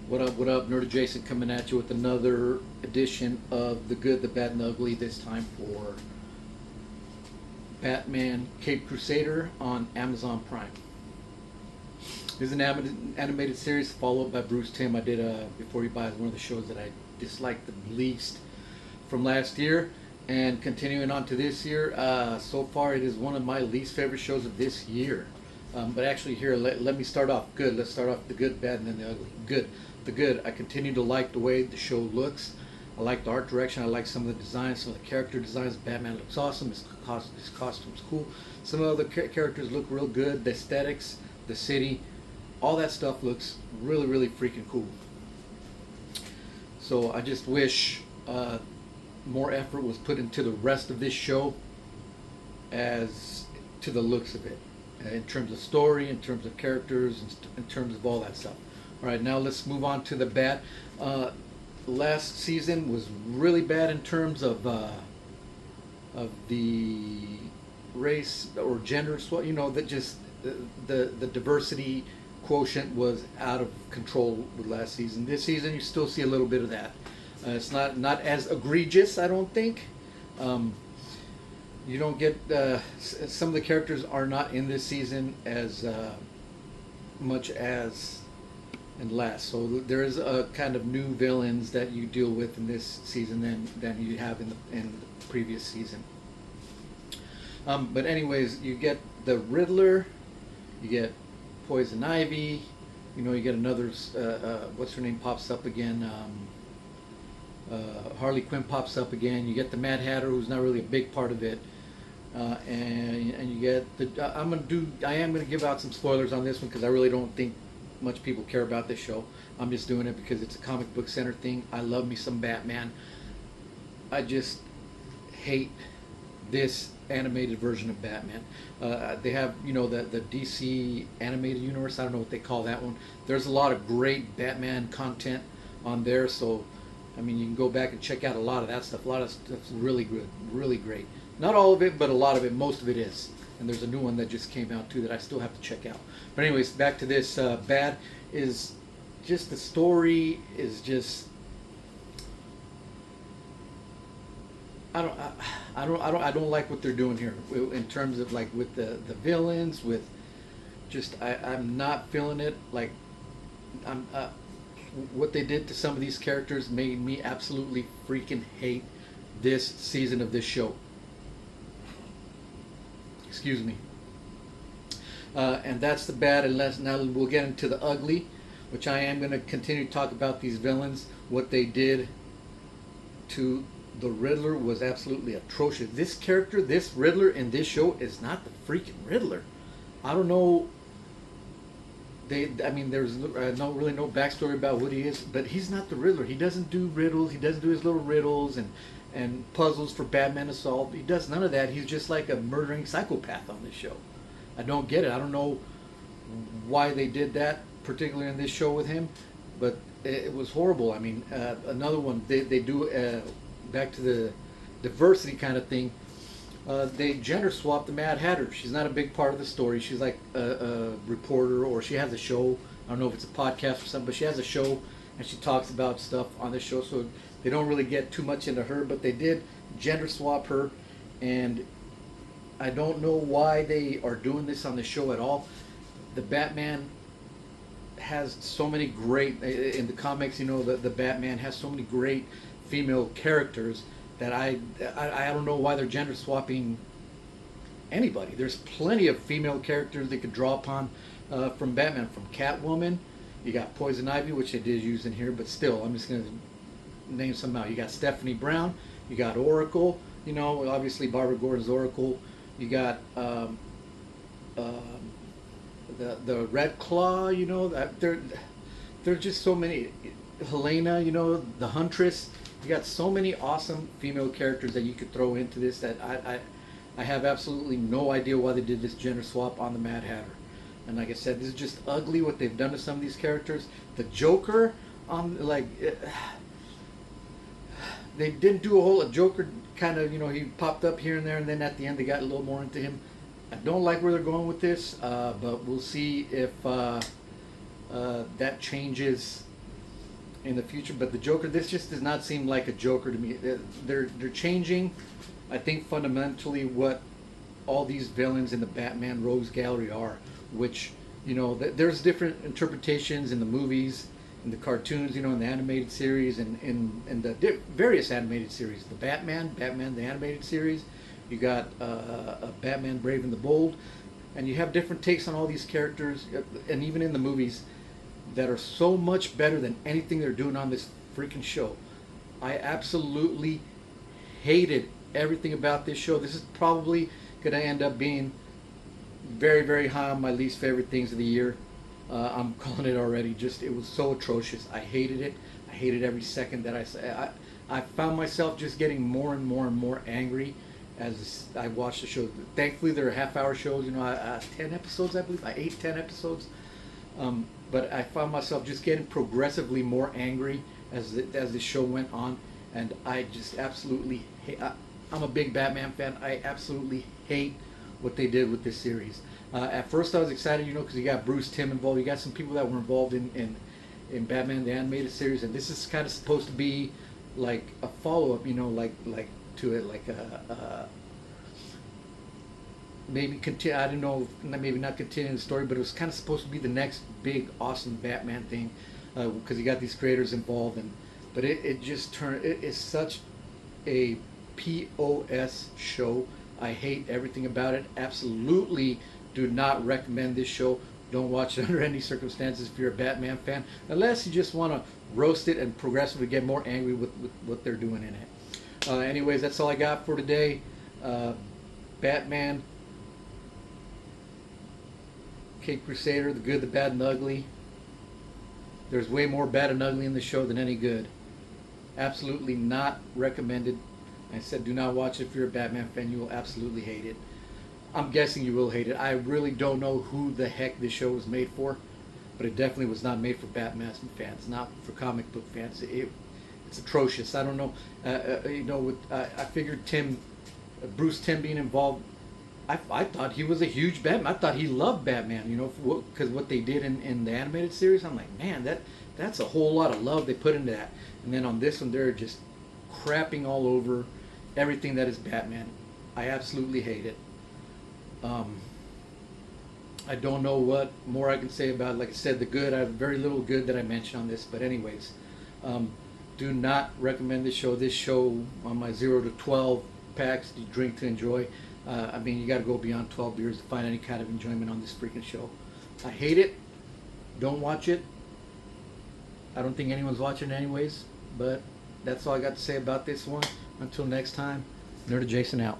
What up, what up? Nerd Adjacent coming at you with another edition of The Good, the Bad, and the Ugly, this time for Batman Cape Crusader on Amazon Prime. This is an animated series followed by Bruce Timm. I did Before You Buy, one of the shows that I disliked the least from last year. And continuing on to this year, so far it is one of my least favorite shows of this year. But actually here, let me start off good. Let's start off the good, bad, and then the ugly. Good. The good. I continue to like the way the show looks. I like the art direction. I like some of the designs, some of the character designs. Batman looks awesome. His costume's cool. Some of the other characters look real good. The aesthetics, the city, all that stuff looks really, really freaking cool. So I just wish more effort was put into the rest of this show as to the looks of it. In terms of story, in terms of characters, in terms of all that stuff. All right, now let's move on to the bad. Last season was really bad in terms of the race or gender. You know, that just the diversity quotient was out of control with last season. This season, you still see a little bit of that. It's not as egregious, I don't think. You don't get some of the characters are not in this season as much as in last. So there is a kind of new villains that you deal with in this season than you have in the previous season. But anyways, you get the Riddler, you get Poison Ivy, you know, you get another what's her name pops up again. Harley Quinn pops up again. You get the Mad Hatter, who's not really a big part of it. And you get the. I am gonna give out some spoilers on this one because I really don't think much people care about this show. I'm just doing it because it's a comic book center thing. I love me some Batman. I just hate this animated version of Batman. They have, you know, the DC animated universe. I don't know what they call that one. There's a lot of great Batman content on there, so I mean, you can go back and check out a lot of that stuff. A lot of stuff's really good, really great. Not all of it, but a lot of it, most of it is. And there's a new one that just came out too that I still have to check out. But anyways, back to this. Bad is just the story is just. I don't like what they're doing here in terms of like with the villains. With just I'm not feeling it. Like I'm. What they did to some of these characters made me absolutely freaking hate this season of this show. Excuse me. And that's the bad. Unless now we'll get into the ugly, which I am going to continue to talk about these villains. What they did to the Riddler was absolutely atrocious. This character, this Riddler in this show, is not the freaking Riddler. I don't know. I mean, there's no backstory about what he is, but he's not the Riddler. He doesn't do riddles. He doesn't do his little riddles and puzzles for Batman to solve. He does none of that. He's just like a murdering psychopath on this show. I don't get it. I don't know why they did that, particularly in this show with him, but it was horrible. I mean, another one, they do, back to the diversity kind of thing, they gender swap the Mad Hatter. She's not a big part of the story. She's like a reporter, or she has a show. I don't know if it's a podcast or something, but she has a show and she talks about stuff on the show. So they don't really get too much into her, but they did gender swap her, and I don't know why they are doing this on the show at all. The Batman has so many great in the comics. You know, the Batman has so many great female characters that I don't know why they're gender swapping anybody. There's plenty of female characters they could draw upon from Batman. From Catwoman, you got Poison Ivy, which they did use in here, but still, I'm just going to name some out. You got Stephanie Brown, you got Oracle, you know, obviously Barbara Gordon's Oracle. You got the Red Claw, you know, there's just so many. Helena, you know, the Huntress. You got so many awesome female characters that you could throw into this that I have absolutely no idea why they did this gender swap on the Mad Hatter. And like I said, this is just ugly what they've done to some of these characters. The Joker, they didn't do a Joker kind of, you know, he popped up here and there, and then at the end they got a little more into him. I don't like where they're going with this, but we'll see if that changes in the future. But the Joker, this just does not seem like a Joker to me. They're changing, I think, fundamentally what all these villains in the Batman Rogues Gallery are, which, there's different interpretations in the movies, in the cartoons, in the animated series, and in the various animated series. The Batman the animated series, you got Batman Brave and the Bold, and you have different takes on all these characters, and even in the movies, that are so much better than anything they're doing on this freaking show. I absolutely hated everything about this show. This is probably going to end up being very, very high on my least favorite things of the year. I'm calling it already. It was so atrocious. I hated it. I hated every second that I found myself just getting more and more and more angry as I watched the show. Thankfully, they're half-hour shows. 10 episodes, I believe. 10 episodes. But I found myself just getting progressively more angry as the show went on, and I just absolutely hate. I'm a big Batman fan. I absolutely hate what they did with this series. At first, I was excited, because you got Bruce Timm involved. You got some people that were involved in Batman the animated series, and this is kind of supposed to be like a follow-up, like to it, like maybe continue. I don't know, maybe not continuing the story, but it was kind of supposed to be the next big, awesome Batman thing, because you got these creators involved, but it just turned. It is such a POS show. I hate everything about it. Absolutely do not recommend this show. Don't watch it under any circumstances if you're a Batman fan, unless you just want to roast it and progressively get more angry with what they're doing in it. Anyways, that's all I got for today. Batman, Crusader, the good, the bad, and the ugly. There's way more bad and ugly in the show than any good. Absolutely not recommended. I said do not watch it if you're a Batman fan. You will absolutely hate it. I'm guessing you will hate it. I really don't know who the heck this show was made for, but it definitely was not made for Batman fans, not for comic book fans. It's atrocious. I don't know. I figured Bruce Timm being involved, I thought he was a huge Batman. I thought he loved Batman, because what they did in the animated series. I'm like, man, that's a whole lot of love they put into that. And then on this one, they're just crapping all over everything that is Batman. I absolutely hate it. I don't know what more I can say about it. Like I said, the good, I have very little good that I mentioned on this. But anyways, do not recommend this show. This show on my 0 to 12 packs, you drink to enjoy. You got to go beyond 12 beers to find any kind of enjoyment on this freaking show. I hate it. Don't watch it. I don't think anyone's watching it anyways. But that's all I got to say about this one. Until next time, Nerd Jason out.